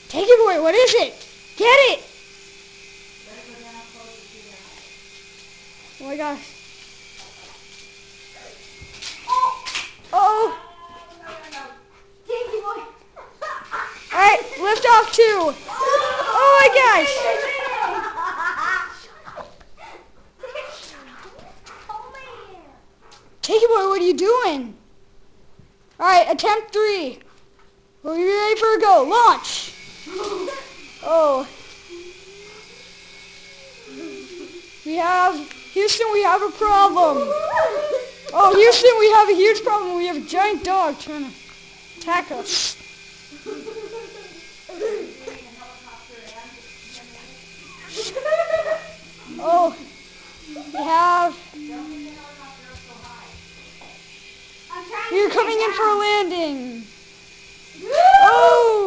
Take it, boy. What is it? Get it! Oh my gosh. Oh! Take it, boy. Alright, lift off too. Oh my gosh! Take it, boy. What are you doing? Alright, attempt 3. Are you ready for a go? Launch! Oh. Houston, we have a problem. Oh, Houston, we have a huge problem. We have a giant dog trying to attack us. Oh, you're coming in for a landing. Oh!